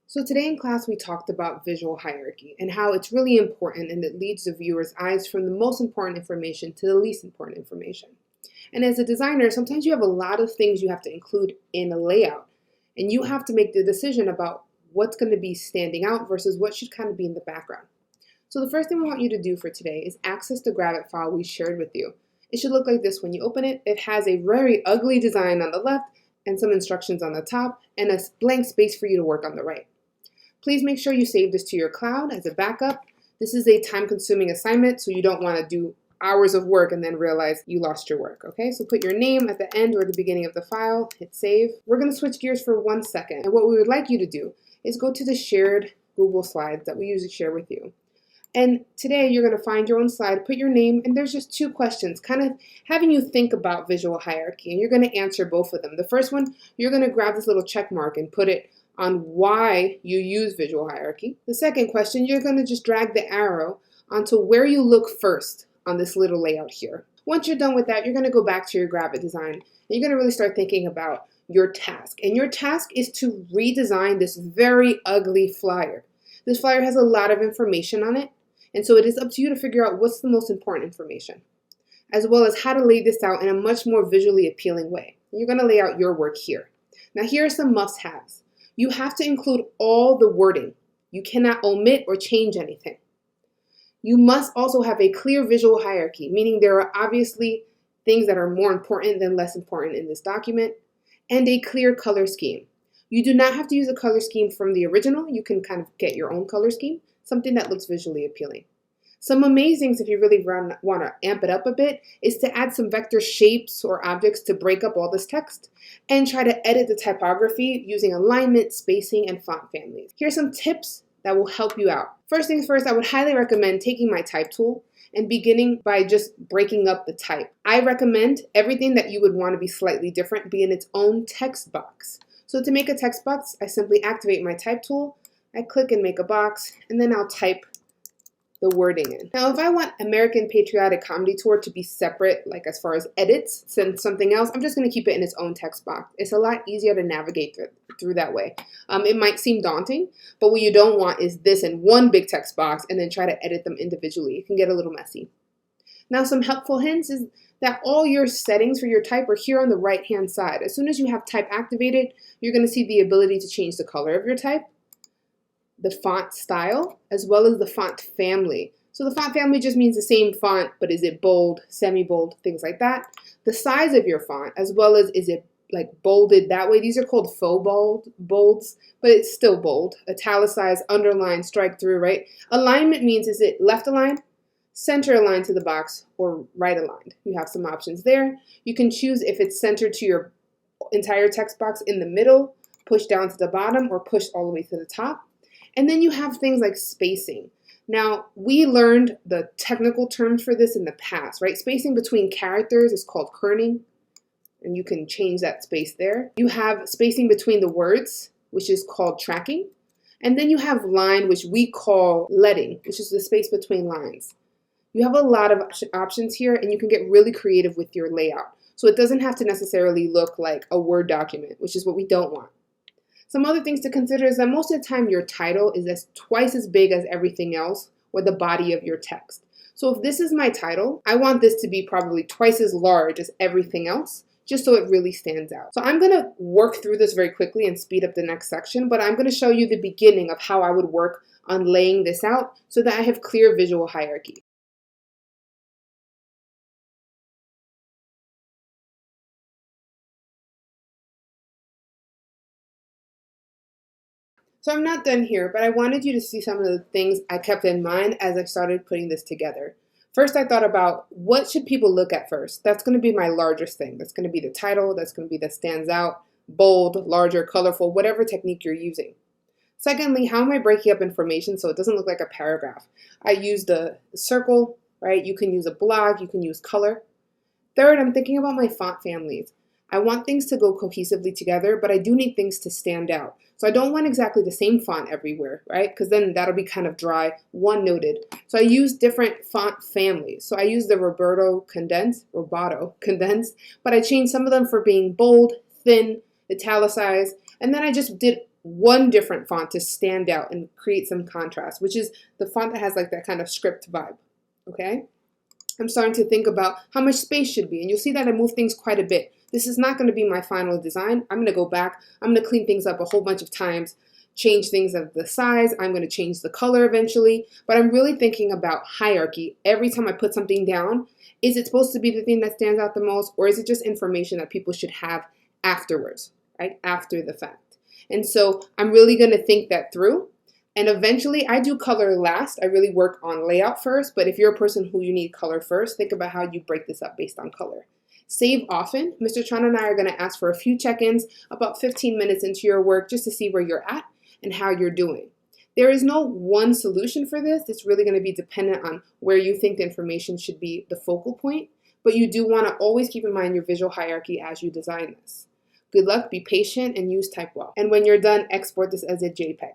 So today in class we talked about visual hierarchy and how it's really important and it leads the viewer's eyes from the most important information to the least important information. And as a designer, sometimes you have a lot of things you have to include in a layout and you have to make the decision about what's going to be standing out versus what should kind of be in the background. So the first thing we want you to do for today is access the Gravit file we shared with you. It should look like this when you open it. It has a very ugly design on the left and some instructions on the top and a blank space for you to work on the right. Please make sure you save this to your cloud as a backup. This is a time-consuming assignment, so you don't want to do hours of work and then realize you lost your work, okay? So put your name at the end or the beginning of the file, hit save. We're going to switch gears for 1 second, and what we would like you to do is go to the shared Google Slides that we usually share with you. And today you're going to find your own slide, put your name, and there's just 2 questions, kind of having you think about visual hierarchy, and you're going to answer both of them. The first one, you're going to grab this little check mark and put it on why you use visual hierarchy. The second question, you're going to just drag the arrow onto where you look first on this little layout here. Once you're done with that, you're going to go back to your Gravit design and you're going to really start thinking about your task. And your task is to redesign this very ugly flyer. This flyer has a lot of information on it, and so it is up to you to figure out what's the most important information, as well as how to lay this out in a much more visually appealing way. You're going to lay out your work here. Now here are some must-haves. You have to include all the wording. You cannot omit or change anything. You must also have a clear visual hierarchy, meaning there are obviously things that are more important than less important in this document, and a clear color scheme. You do not have to use a color scheme from the original. You can kind of get your own color scheme, something that looks visually appealing. Some amazings, if you really want to amp it up a bit, is to add some vector shapes or objects to break up all this text and try to edit the typography using alignment, spacing, and font families. Here are some tips that will help you out. First things first, I would highly recommend taking my type tool and beginning by just breaking up the type. I recommend everything that you would want to be slightly different be in its own text box. So to make a text box, I simply activate my type tool, I click and make a box, and then I'll type the wording in. Now, if I want American Patriotic Comedy Tour to be separate, like as far as edits, than something else, I'm just going to keep it in its own text box. It's a lot easier to navigate through that way. It might seem daunting, but what you don't want is this in one big text box and then try to edit them individually. It can get a little messy. Now, some helpful hints is that all your settings for your type are here on the right-hand side. As soon as you have type activated, you're going to see the ability to change the color of your type, the font style, as well as the font family. So the font family just means the same font, but is it bold, semi-bold, things like that. The size of your font, as well as is it like bolded that way. These are called faux bolds, but it's still bold. Italicized, underlined, strike through, right? Alignment means is it left aligned, center aligned to the box, or right aligned. You have some options there. You can choose if it's centered to your entire text box in the middle, push down to the bottom, or push all the way to the top. And then you have things like spacing. Now, we learned the technical terms for this in the past, right? Spacing between characters is called kerning, and you can change that space there. You have spacing between the words, which is called tracking. And then you have line, which we call leading, which is the space between lines. You have a lot of options here, and you can get really creative with your layout. So it doesn't have to necessarily look like a Word document, which is what we don't want. Some other things to consider is that most of the time your title is twice as big as everything else or the body of your text. So if this is my title, I want this to be probably twice as large as everything else, just so it really stands out. So I'm going to work through this very quickly and speed up the next section, but I'm going to show you the beginning of how I would work on laying this out so that I have clear visual hierarchy. So I'm not done here, but I wanted you to see some of the things I kept in mind as I started putting this together. First, I thought about what should people look at first? That's going to be my largest thing. That's going to be the title. That's going to be that stands out, bold, larger, colorful, whatever technique you're using. Secondly, how am I breaking up information so it doesn't look like a paragraph? I use the circle, right? You can use a block, you can use color. Third, I'm thinking about my font families. I want things to go cohesively together, but I do need things to stand out. So I don't want exactly the same font everywhere, right? Because then that'll be kind of dry, one-noted. So I use different font families. So I use the Roberto Condensed, but I changed some of them for being bold, thin, italicized, and then I just did one different font to stand out and create some contrast, which is the font that has like that kind of script vibe, okay? I'm starting to think about how much space should be, and you'll see that I move things quite a bit. This is not going to be my final design. I'm going to go back. I'm going to clean things up a whole bunch of times, change things of the size. I'm going to change the color eventually, but I'm really thinking about hierarchy. Every time I put something down, is it supposed to be the thing that stands out the most, or is it just information that people should have afterwards, right? After the fact. And so I'm really going to think that through. And eventually, I do color last. I really work on layout first, but if you're a person who you need color first, think about how you break this up based on color. Save often. Mr. Tran and I are going to ask for a few check-ins about 15 minutes into your work just to see where you're at and how you're doing. There is no one solution for this. It's really going to be dependent on where you think the information should be the focal point, but you do want to always keep in mind your visual hierarchy as you design this. Good luck, be patient, and use type well. And when you're done, export this as a JPEG.